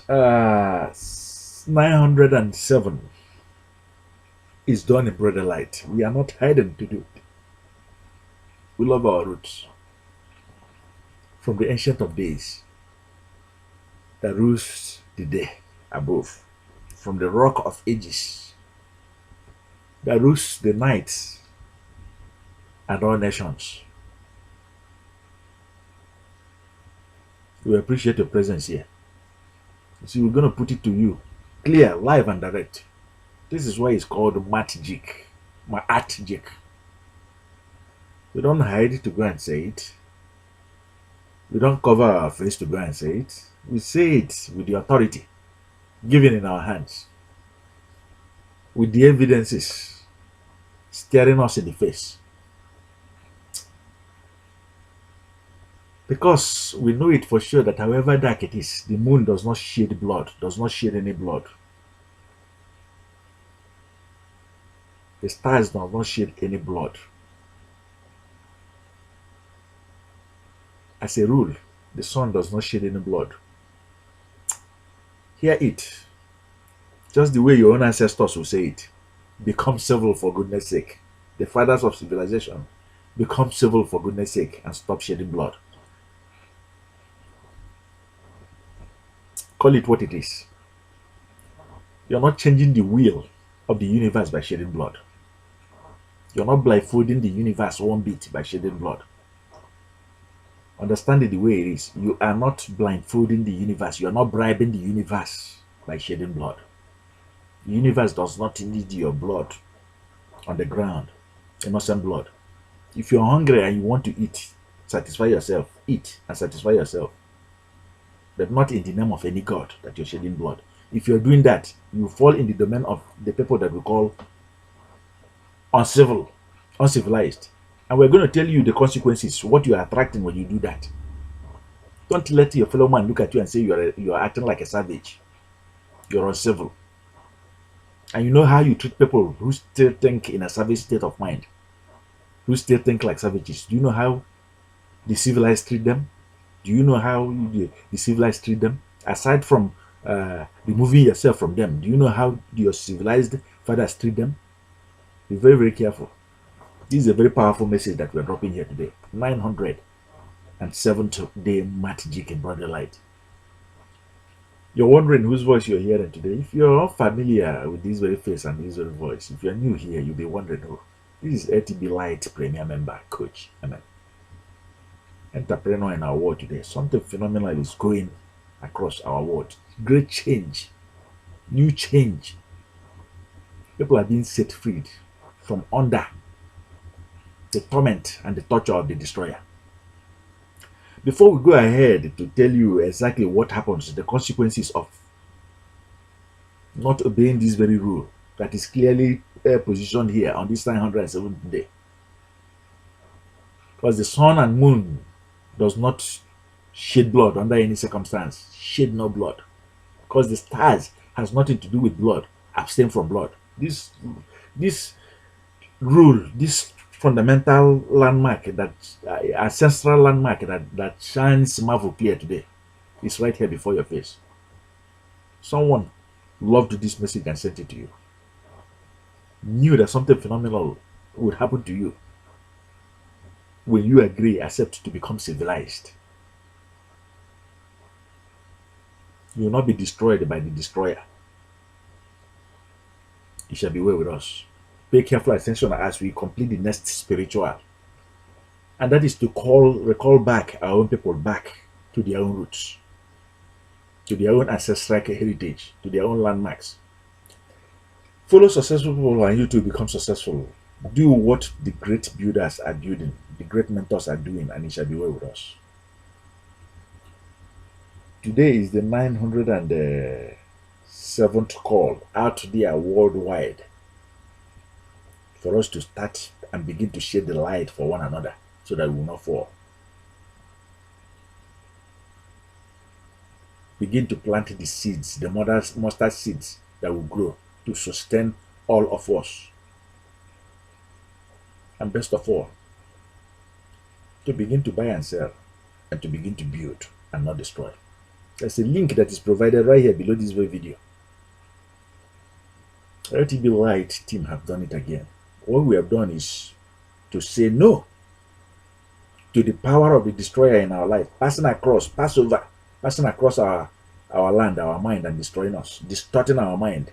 Uh, 907 is done in broader light. We are not hiding to do it. We love our roots from the ancient of days that rules the day above, from the rock of ages that rules the night and all nations. We appreciate your presence here. So we're going to put it to you clear, live, and direct. This is why it's called Maat. We don't hide to go and say it. We don't cover our face to go and say it. We say it with the authority given in our hands, with the evidences staring us in the face. Because we know it for sure that however dark it is, the moon does not shed blood, does not shed any blood. The stars do not shed any blood. As a rule, the sun does not shed any blood. Hear it. Just the way your own ancestors will say it. Become civil for goodness sake. The fathers of civilization, become civil for goodness sake and stop shedding blood. Call it what it is. You're not changing the wheel of the universe by shedding blood. You're not blindfolding the universe one bit by shedding blood. Understand it the way it is. You are not blindfolding the universe. You are not bribing the universe by shedding blood. The universe does not need your blood on the ground, innocent blood. If you're hungry and you want to eat, satisfy yourself. Eat and satisfy yourself. But not in the name of any god that you're shedding blood. If you're doing that, you fall in the domain of the people that we call uncivil, uncivilized. And we're going to tell you the consequences, what you are attracting when you do that. Don't let your fellow man look at you and say you're acting like a savage. You're uncivil. And you know how you treat people who still think in a savage state of mind, who still think like savages. Do you know how the civilized treat them? Do you know how the civilized treat them? Aside from removing yourself from them, do you know how your civilized fathers treat them? Be very, very careful. This is a very powerful message that we're dropping here today. 907th day magic in broader light. You're wondering whose voice you're hearing today. If you're not familiar with this very face and this very voice, if you're new here, you'll be wondering who. This is ATB Light Premier Member, Coach Amen. Entrepreneur in our world today. Something phenomenal is going across our world. Great change. New change. People are being set free from under the torment and the torture of the destroyer. Before we go ahead to tell you exactly what happens, the consequences of not obeying this very rule that is clearly positioned here on this 907th day. Because the sun and moon does not shed blood under any circumstance. Shed no blood. Because the stars has nothing to do with blood. Abstain from blood. This rule, this fundamental landmark, that ancestral landmark that shines marvel clear today, is right here before your face. Someone loved this message and sent it to you. Knew that something phenomenal would happen to you when you agree, accept to become civilized. You will not be destroyed by the destroyer. You shall be well with us. Pay careful attention as we complete the next spiritual. And that is to recall back our own people back to their own roots, to their own ancestral heritage, to their own landmarks. Follow successful people and you too become successful. Do what the great builders are building, the great mentors are doing, and it shall be well with us. Today is the 907th call out there worldwide for us to start and begin to shed the light for one another so that we will not fall. Begin to plant the seeds, the mustard seeds that will grow to sustain all of us. And best of all, to begin to buy and sell and to begin to build and not destroy. There's a link that is provided right here below this very video. LTB Light team have done it again. What we have done is to say no to the power of the destroyer in our life, passing across our land, our mind, and destroying us, distorting our mind,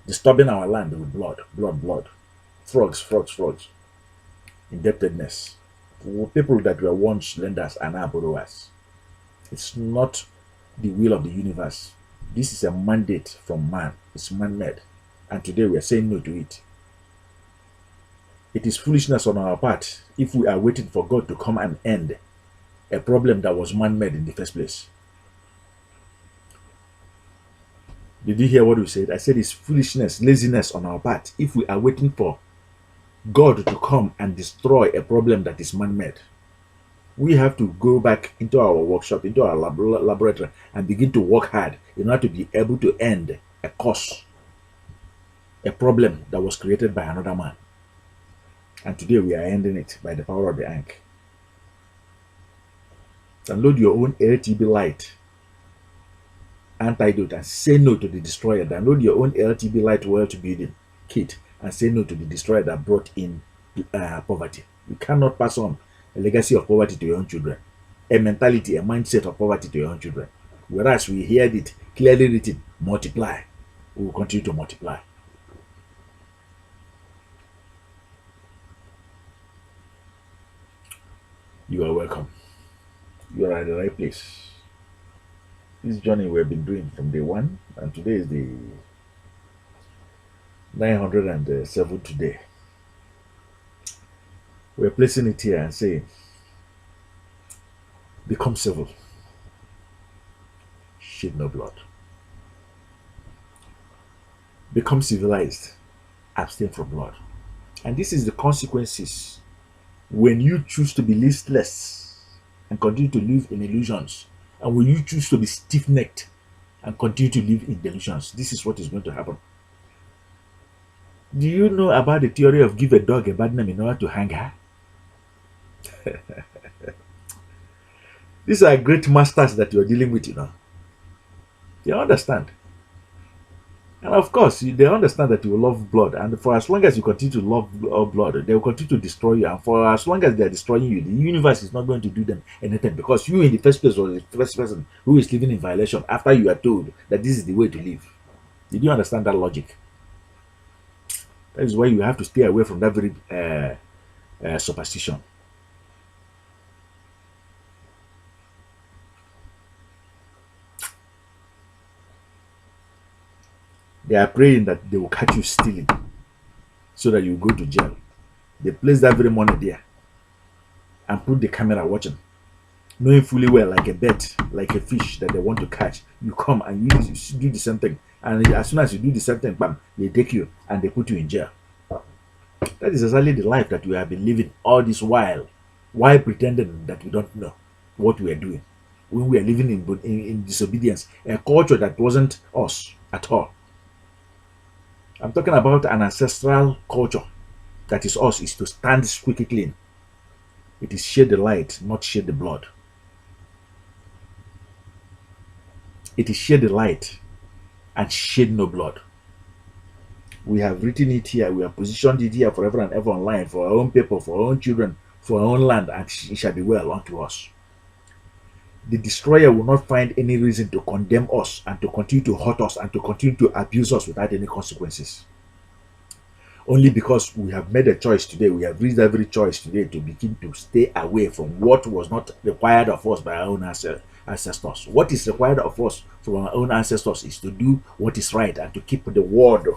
disturbing our land with blood, frogs, indebtedness. People that were once lenders are now borrowers. It's not the will of the universe. This is a mandate from man. It's man-made. And today we are saying no to it. It is foolishness on our part if we are waiting for God to come and end a problem that was man-made in the first place. Did you hear what we said? I said it's foolishness, laziness on our part if we are waiting for God to come and destroy a problem that is man-made. We have to go back into our workshop, into our laboratory, and begin to work hard in order to be able to end a cause, a problem that was created by another man. And today we are ending it by the power of the ink. Download your own LTB Light antidote and say no to the destroyer. Download your own LTB Light wealth building kit and say no to the destroyer that brought in poverty. You cannot pass on a legacy of poverty to your own children, a mentality, a mindset of poverty to your own children. Whereas we heard it clearly written, multiply. We will continue to multiply. You are welcome. You are at the right place. This journey we've been doing from day one, and today is the 907th day. We're placing it here and saying, become civil, shed no blood. Become civilized, abstain from blood. And this is the consequences when you choose to be listless and continue to live in illusions, and when you choose to be stiff-necked and continue to live in delusions. This is what is going to happen. Do you know about the theory of give a dog a bad name in order to hang her? These are great masters that you're dealing with, you know. They understand. And of course, they understand that you love blood. And for as long as you continue to love blood, they will continue to destroy you. And for as long as they are destroying you, the universe is not going to do them anything. Because you in the first place was the first person who is living in violation after you are told that this is the way to live. Did you understand that logic? That is why you have to stay away from that very superstition. They are praying that they will catch you stealing so that you go to jail. They place that very money there and put the camera watching, knowing fully well, like a bet, like a fish that they want to catch. You come and you do the same thing. And as soon as you do the same thing, bam, they take you and they put you in jail. That is exactly the life that we have been living all this while pretending that we don't know what we are doing. When we are living in disobedience, a culture that wasn't us at all. I'm talking about an ancestral culture that is us, is to stand squeaky clean. It is shed the light, not shed the blood. It is shed the light and shed no blood. We have written it here, we have positioned it here forever and ever online for our own people, for our own children, for our own land, and it shall be well unto us. The destroyer will not find any reason to condemn us and to continue to hurt us and to continue to abuse us without any consequences. Only because we have made a choice today, we have reached every choice today to begin to stay away from what was not required of us by our own ancestors. What is required of us from our own ancestors is to do what is right and to keep the word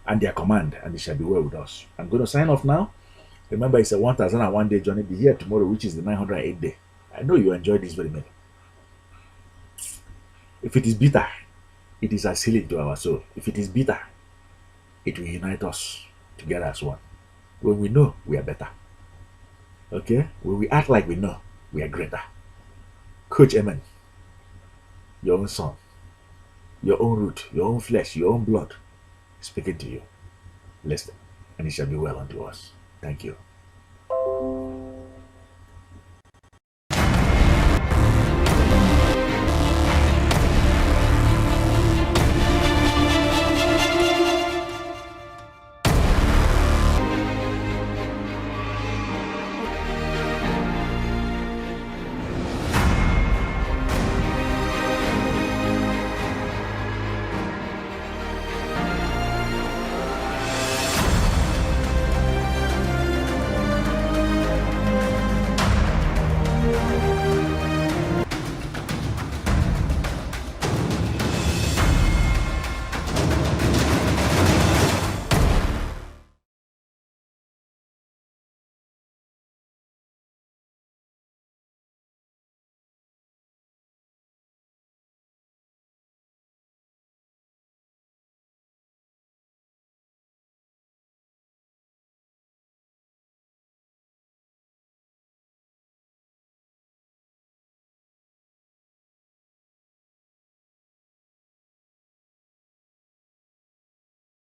and their command, and it shall be well with us. I'm going to sign off now. Remember, it's a 1001 day journey. Be here tomorrow, which is the 908th day. I know you enjoyed this very much. If it is bitter, it is as healing to our soul. If it is bitter, it will unite us together as one. When we know, we are better. Okay? When we act like we know, we are greater. coachEmen, your own son, your own root, your own flesh, your own blood, speaking to you. Listen, and it shall be well unto us. Thank you.